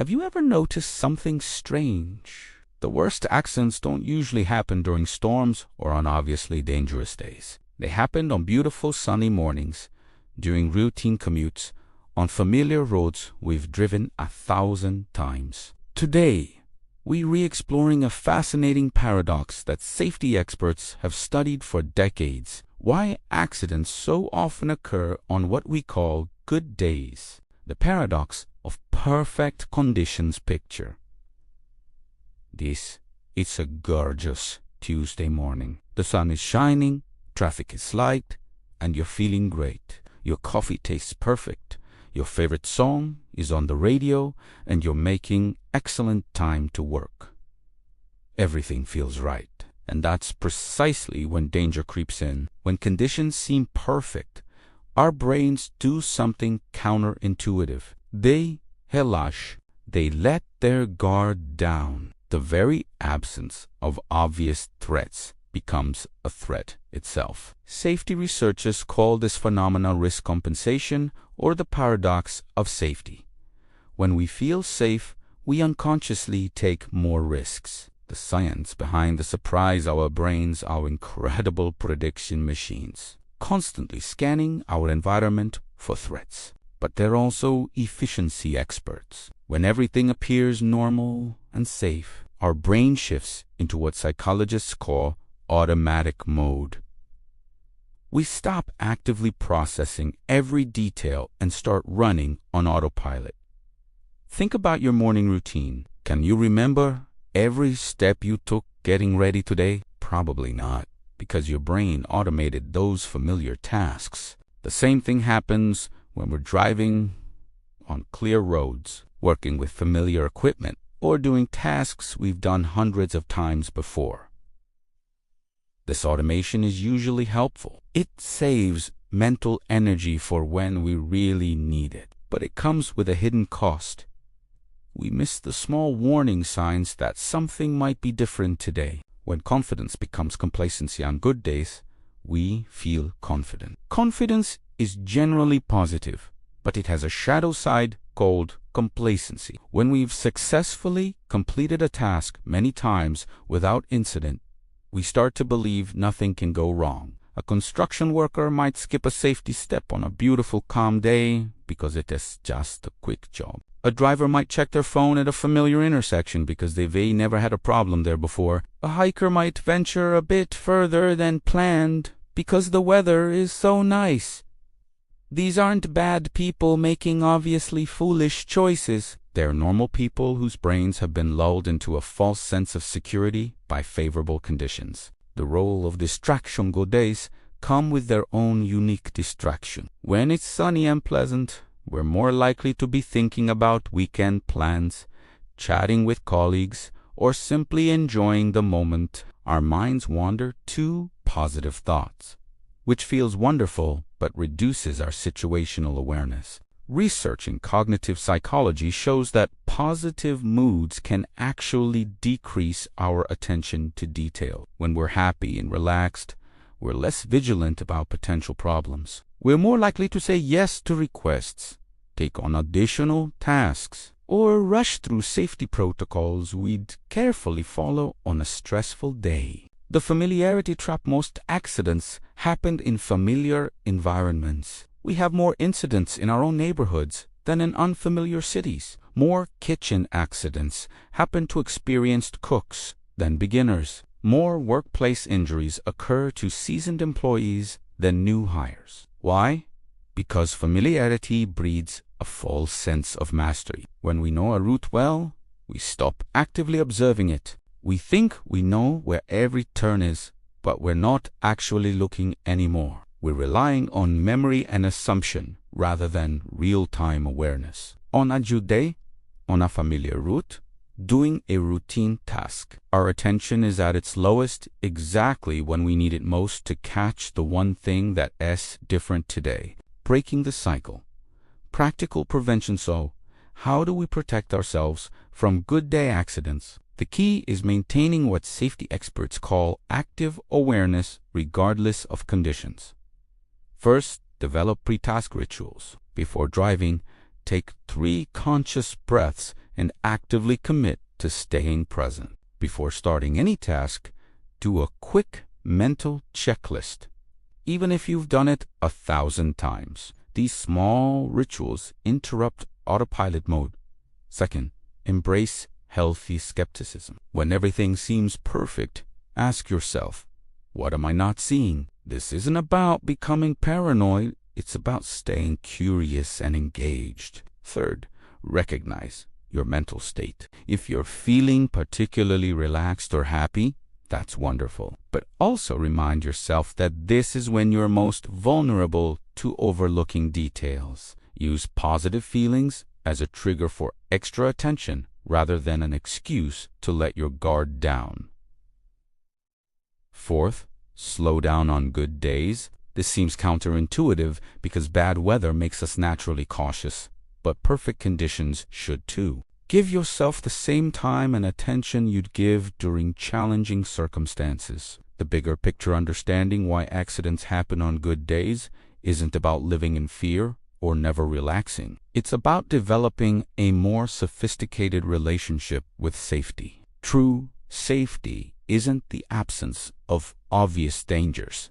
Have you ever noticed something strange? The worst accidents don't usually happen during storms or on obviously dangerous days. They happen on beautiful sunny mornings, during routine commutes, on familiar roads we've driven 1,000 times. Today, we're re-exploring a fascinating paradox that safety experts have studied for decades: why accidents so often occur on what we call good days. The paradox of perfect conditions picture. This is a gorgeous Tuesday morning. The sun is shining, traffic is light, and you're feeling great. Your coffee tastes perfect. Your favorite song is on the radio, and you're making excellent time to work. Everything feels right. And that's precisely when danger creeps in. When conditions seem perfect, our brains do something counterintuitive. They let their guard down. The very absence of obvious threats becomes a threat itself. Safety researchers call this phenomenon risk compensation, or the paradox of safety. When we feel safe, we unconsciously take more risks. The science behind the surprise our brains are incredible prediction machines, constantly scanning our environment for threats. But they're also efficiency experts. When everything appears normal and safe, our brain shifts into what psychologists call automatic mode. We stop actively processing every detail and start running on autopilot. Think about your morning routine. Can you remember every step you took getting ready today? Probably not, because your brain automated those familiar tasks. The same thing happens when we're driving on clear roads, working with familiar equipment, or doing tasks we've done hundreds of times before. This automation is usually helpful. It saves mental energy for when we really need it, but it comes with a hidden cost. We miss the small warning signs that something might be different today. When confidence becomes complacency on good days, we feel confident. Confidence is generally positive, but it has a shadow side called complacency. When we've successfully completed a task many times without incident, we start to believe nothing can go wrong. A construction worker might skip a safety step on a beautiful, calm day because it is just a quick job. A driver might check their phone at a familiar intersection because they've never had a problem there before. A hiker might venture a bit further than planned because the weather is so nice. These aren't bad people making obviously foolish choices. They're normal people whose brains have been lulled into a false sense of security by favorable conditions. The role of distraction good days come with their own unique distraction. When it's sunny and pleasant, we're more likely to be thinking about weekend plans, chatting with colleagues, or simply enjoying the moment. Our minds wander to positive thoughts, which feels wonderful but reduces our situational awareness. Research in cognitive psychology shows that positive moods can actually decrease our attention to detail. When we're happy and relaxed, we're less vigilant about potential problems. We're more likely to say yes to requests, take on additional tasks, or rush through safety protocols we'd carefully follow on a stressful day. The familiarity trap. Most accidents happened in familiar environments. We have more incidents in our own neighborhoods than in unfamiliar cities. More kitchen accidents happen to experienced cooks than beginners. More workplace injuries occur to seasoned employees than new hires. Why? Because familiarity breeds a false sense of mastery. When we know a route well, we stop actively observing it. We think we know where every turn is, but we're not actually looking anymore. We're relying on memory and assumption rather than real-time awareness. On a due day, on a familiar route, doing a routine task, our attention is at its lowest exactly when we need it most to catch the one thing that is different today. Breaking the cycle. Practical prevention. So, how do we protect ourselves from good day accidents? The key is maintaining what safety experts call active awareness regardless of conditions. First, develop pre-task rituals. Before driving, take 3 conscious breaths and actively commit to staying present. Before starting any task, do a quick mental checklist. Even if you've done it 1,000 times, these small rituals interrupt autopilot mode. Second, embrace healthy skepticism. When everything seems perfect, ask yourself, what am I not seeing? This isn't about becoming paranoid, it's about staying curious and engaged. Third, recognize your mental state. If you're feeling particularly relaxed or happy, that's wonderful. But also remind yourself that this is when you're most vulnerable to overlooking details. Use positive feelings as a trigger for extra attention rather than an excuse to let your guard down. Fourth, slow down on good days. This seems counterintuitive because bad weather makes us naturally cautious, but perfect conditions should too. Give yourself the same time and attention you'd give during challenging circumstances. The bigger picture understanding why accidents happen on good days isn't about living in fear or never relaxing. It's about developing a more sophisticated relationship with safety. True safety isn't the absence of obvious dangers.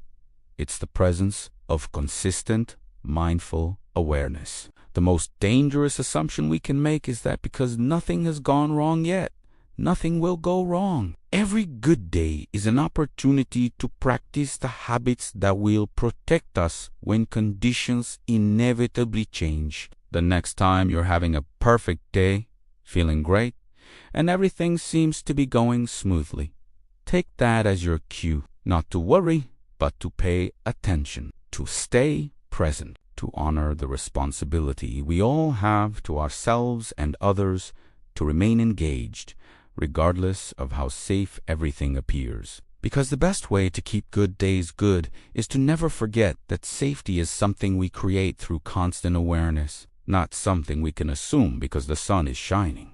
It's the presence of consistent, mindful awareness. The most dangerous assumption we can make is that because nothing has gone wrong yet, nothing will go wrong. Every good day is an opportunity to practice the habits that will protect us when conditions inevitably change. The next time you're having a perfect day, feeling great, and everything seems to be going smoothly, take that as your cue, not to worry, but to pay attention, to stay present, to honor the responsibility we all have to ourselves and others to remain engaged, regardless of how safe everything appears. Because the best way to keep good days good is to never forget that safety is something we create through constant awareness, not something we can assume because the sun is shining.